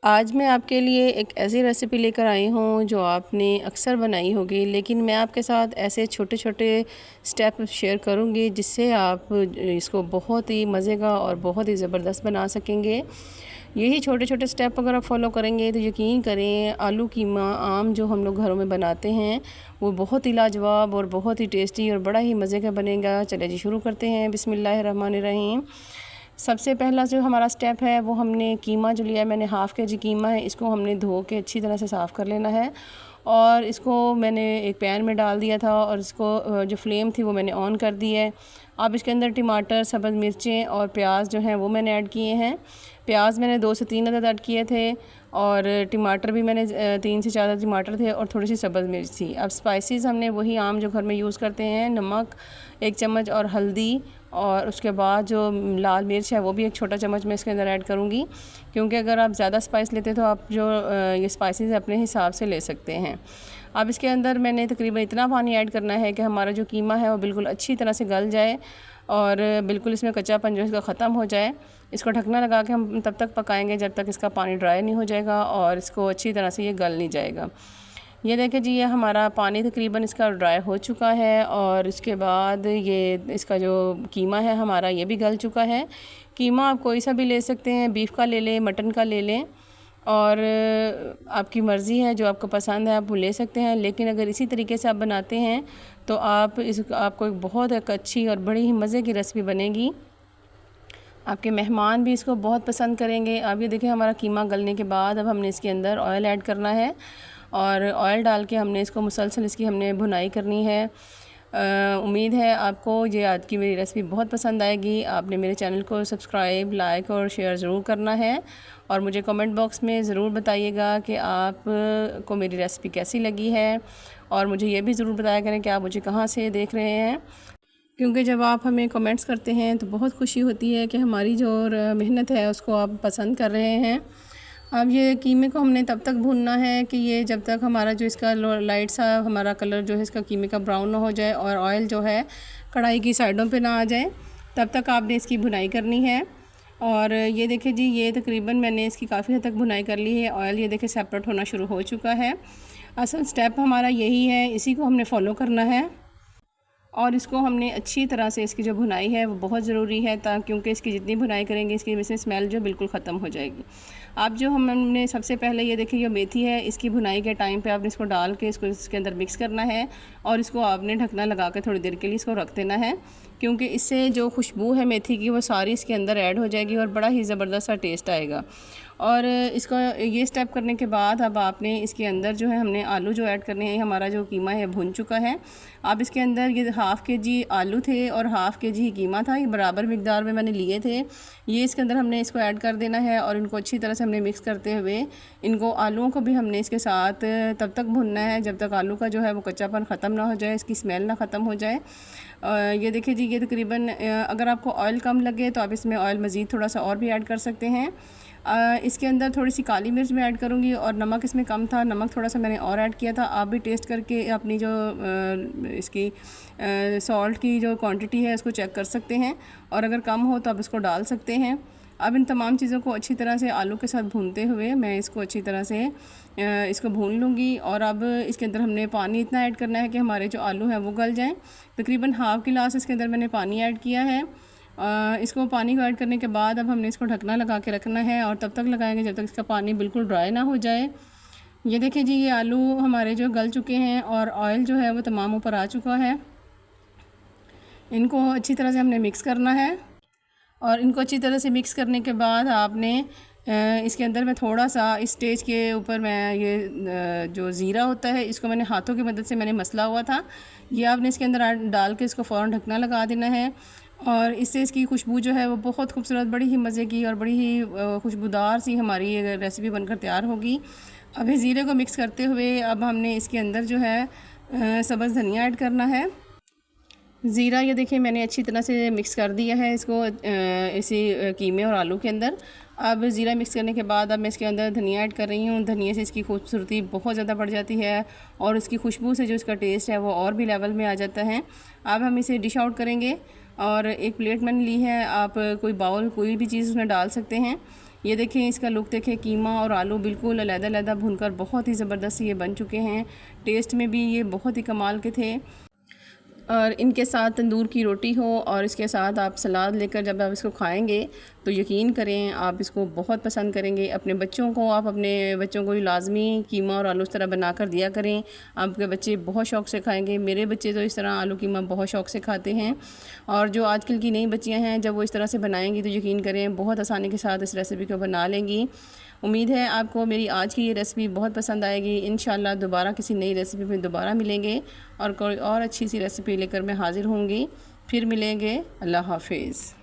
आज मैं आपके लिए एक ऐसी रेसिपी लेकर आई हूँ जो आपने अक्सर बनाई होगी, लेकिन मैं आपके साथ ऐसे छोटे छोटे स्टेप शेयर करूँगी जिससे आप इसको बहुत ही मज़े का और बहुत ही ज़बरदस्त बना सकेंगे। यही छोटे छोटे स्टेप अगर आप फॉलो करेंगे तो यकीन करें आलू कीमा आम जो हम लोग घरों में बनाते हैं वो बहुत ही लाजवाब और बहुत ही टेस्टी और बड़ा ही मज़े का बनेगा। चलिए जी शुरू करते हैं। बिस्मिल्लाहिर्रहमानिर्रहीम। सबसे पहला जो हमारा स्टेप है वो हमने कीमा जो लिया है, मैंने हाफ़ के जी कीमा है, इसको हमने धो के अच्छी तरह से साफ़ कर लेना है। और इसको मैंने एक पैन में डाल दिया था और इसको जो फ्लेम थी वो मैंने ऑन कर दी है। अब इसके अंदर टमाटर, सब्ज़ मिर्चें और प्याज जो हैं वो मैंने ऐड किए हैं। प्याज मैंने 2 से 3 अदद ऐड किए थे और टमाटर भी मैंने 3 से 4 टमाटर थे और थोड़ी सी सब्ज़ मिर्च थी। अब स्पाइसेस हमने वही आम जो घर में यूज़ करते हैं, नमक 1 चम्मच और हल्दी, और उसके बाद जो लाल मिर्च है वो भी 1 छोटा चम्मच मैं इसके अंदर ऐड करूँगी, क्योंकि अगर आप ज़्यादा स्पाइस लेते तो आप जो ये स्पाइसेस अपने हिसाब से ले सकते हैं। अब इसके अंदर मैंने तकरीबन इतना पानी ऐड करना है कि हमारा जो कीमा है वो बिल्कुल अच्छी तरह से गल जाए और बिल्कुल इसमें कच्चापन जो इसका ख़त्म हो जाए। इसको ढकना लगा के हम तब तक पकाएंगे जब तक इसका पानी ड्राई नहीं हो जाएगा और इसको अच्छी तरह से ये गल नहीं जाएगा। ये देखें जी, ये हमारा पानी तकरीबन इसका ड्राई हो चुका है और इसके बाद ये इसका जो कीमा है हमारा ये भी गल चुका है। कीमा आप कोई सा भी ले सकते हैं, बीफ का ले लें, मटन का ले लें, और आपकी मर्ज़ी है, जो आपको पसंद है आप वो ले सकते हैं। लेकिन अगर इसी तरीके से आप बनाते हैं तो आपको एक बहुत एक अच्छी और बड़ी ही मज़े की रेसिपी बनेगी। आपके मेहमान भी इसको बहुत पसंद करेंगे। अब ये देखिए हमारा कीमा गलने के बाद अब हमने इसके अंदर ऑयल ऐड करना है और ऑयल डाल के हमने इसको मुसलसल इसकी हमने भुनाई करनी है। उम्मीद है आपको ये आज की मेरी रेसिपी बहुत पसंद आएगी। आपने मेरे चैनल को सब्सक्राइब, लाइक और शेयर ज़रूर करना है और मुझे कमेंट बॉक्स में ज़रूर बताइएगा कि आप को मेरी रेसिपी कैसी लगी है, और मुझे ये भी ज़रूर बताया करें कि आप मुझे कहाँ से देख रहे हैं, क्योंकि जब आप हमें कमेंट्स करते हैं तो बहुत खुशी होती है कि हमारी जो मेहनत है उसको आप पसंद कर रहे हैं। अब ये कीमे को हमने तब तक भूनना है कि ये जब तक हमारा जो इसका लाइट सा हमारा कलर जो है इसका कीमे का ब्राउन ना हो जाए और ऑयल जो है कढ़ाई की साइडों पे ना आ जाए, तब तक आपने इसकी भुनाई करनी है। और ये देखिए जी, ये तकरीबन मैंने इसकी काफ़ी हद तक भुनाई कर ली है। ऑयल ये देखिए सेपरेट होना शुरू हो चुका है। असल स्टेप हमारा यही है, इसी को हमने फॉलो करना है और इसको हमने अच्छी तरह से इसकी जो भुनाई है वो बहुत ज़रूरी है, क्योंकि इसकी जितनी भुनाई करेंगे इसकी वजह से स्मेल जो बिल्कुल ख़त्म हो जाएगी। अब जो हमने सबसे पहले ये देखिए, ये मेथी है, इसकी भुनाई के टाइम पे आपने इसको डाल के इसको इसके अंदर मिक्स करना है और इसको आपने ढकना लगा के थोड़ी देर के लिए इसको रख देना है, क्योंकि इससे जो खुशबू है मेथी की वो सारी इसके अंदर ऐड हो जाएगी और बड़ा ही ज़बरदस्त सा टेस्ट आएगा। और इसको ये स्टेप करने के बाद अब आपने इसके अंदर जो है हमने आलू जो ऐड करने हैं। हमारा जो कीमा है भुन चुका है। अब इसके अंदर ये हाफ़ के जी आलू थे और हाफ़ के जी कीमा था, ये बराबर मिकदार में मैंने लिए थे। ये इसके अंदर हमने इसको ऐड कर देना है और इनको अच्छी तरह से हमने मिक्स करते हुए इनको आलूओं को भी हमने इसके साथ तब तक भुनना है जब तक आलू का जो है वो कच्चापन ख़त्म ना हो जाए, इसकी स्मेल ना ख़त्म हो जाए। ये देखिए जी, ये तकरीबन अगर आपको ऑयल कम लगे तो आप इसमें ऑयल मज़ीद थोड़ा सा और भी ऐड कर सकते हैं। इसके अंदर थोड़ी सी काली मिर्च मैं ऐड करूँगी और नमक इसमें कम था, नमक थोड़ा सा मैंने और ऐड किया था। आप भी टेस्ट करके अपनी जो इसकी सॉल्ट की जो क्वांटिटी है उसको चेक कर सकते हैं और अगर कम हो तो आप इसको डाल सकते हैं। अब इन तमाम चीज़ों को अच्छी तरह से आलू के साथ भूनते हुए मैं इसको अच्छी तरह से इसको भून लूँगी। और अब इसके अंदर हमने पानी इतना ऐड करना है कि हमारे जो आलू हैं वो गल जाएँ। तकरीबन हाफ़ गिलास इसके अंदर मैंने पानी ऐड किया है। इसको पानी को ऐड करने के बाद अब हमने इसको ढकना लगा के रखना है और तब तक लगाएंगे जब तक इसका पानी बिल्कुल ड्राई ना हो जाए। ये देखिए जी, ये आलू हमारे जो गल चुके हैं और ऑयल जो है वो तमाम ऊपर आ चुका है। इनको अच्छी तरह से हमने मिक्स करना है और इनको अच्छी तरह से मिक्स करने के बाद आपने इसके अंदर मैं थोड़ा सा इस स्टेज के ऊपर मैं ये जो ज़ीरा होता है इसको मैंने हाथों की मदद से मैंने मसला हुआ था, ये आपने इसके अंदर डाल के इसको फ़ौरन ढकना लगा देना है और इससे इसकी खुशबू जो है वो बहुत खूबसूरत, बड़ी ही मज़े की और बड़ी ही खुशबूदार सी हमारी ये रेसिपी बनकर तैयार होगी। अब इस ज़ीरे को मिक्स करते हुए अब हमने इसके अंदर जो है सब्ज़ धनिया ऐड करना है। ज़ीरा ये देखिए मैंने अच्छी तरह से मिक्स कर दिया है इसको इसी कीमे और आलू के अंदर। अब ज़ीरा मिक्स करने के बाद अब मैं इसके अंदर धनिया ऐड कर रही हूँ। धनिया से इसकी खूबसूरती बहुत ज़्यादा बढ़ जाती है और इसकी खुशबू से जो इसका टेस्ट है वो और भी लेवल में आ जाता है। अब हम इसे डिश आउट करेंगे और एक प्लेट मैंने ली है, आप कोई बाउल कोई भी चीज़ उसमें डाल सकते हैं। ये देखें, इसका लुक देखें, कीमा और आलू बिल्कुल अलग-अलग भूनकर बहुत ही ज़बरदस्त ये बन चुके हैं। टेस्ट में भी ये बहुत ही कमाल के थे। और इनके साथ तंदूर की रोटी हो और इसके साथ आप सलाद लेकर जब आप इसको खाएंगे तो यकीन करें आप इसको बहुत पसंद करेंगे। अपने बच्चों को लाजमी कीमा और आलू इस तरह बना कर दिया करें, आपके बच्चे बहुत शौक़ से खाएंगे। मेरे बच्चे तो इस तरह आलू कीमा बहुत शौक़ से खाते हैं। और जो आजकल की नई बच्चियाँ हैं, जब वो इस तरह से बनाएंगी तो यकीन करें बहुत आसानी के साथ इस रेसिपी को बना लेंगी। उम्मीद है आपको मेरी आज की ये रेसिपी बहुत पसंद आएगी। इंशाल्लाह दोबारा किसी नई रेसिपी में दोबारा मिलेंगे और कोई और अच्छी सी रेसिपी लेकर मैं हाज़िर होंगी। फिर मिलेंगे। अल्लाह हाफिज़।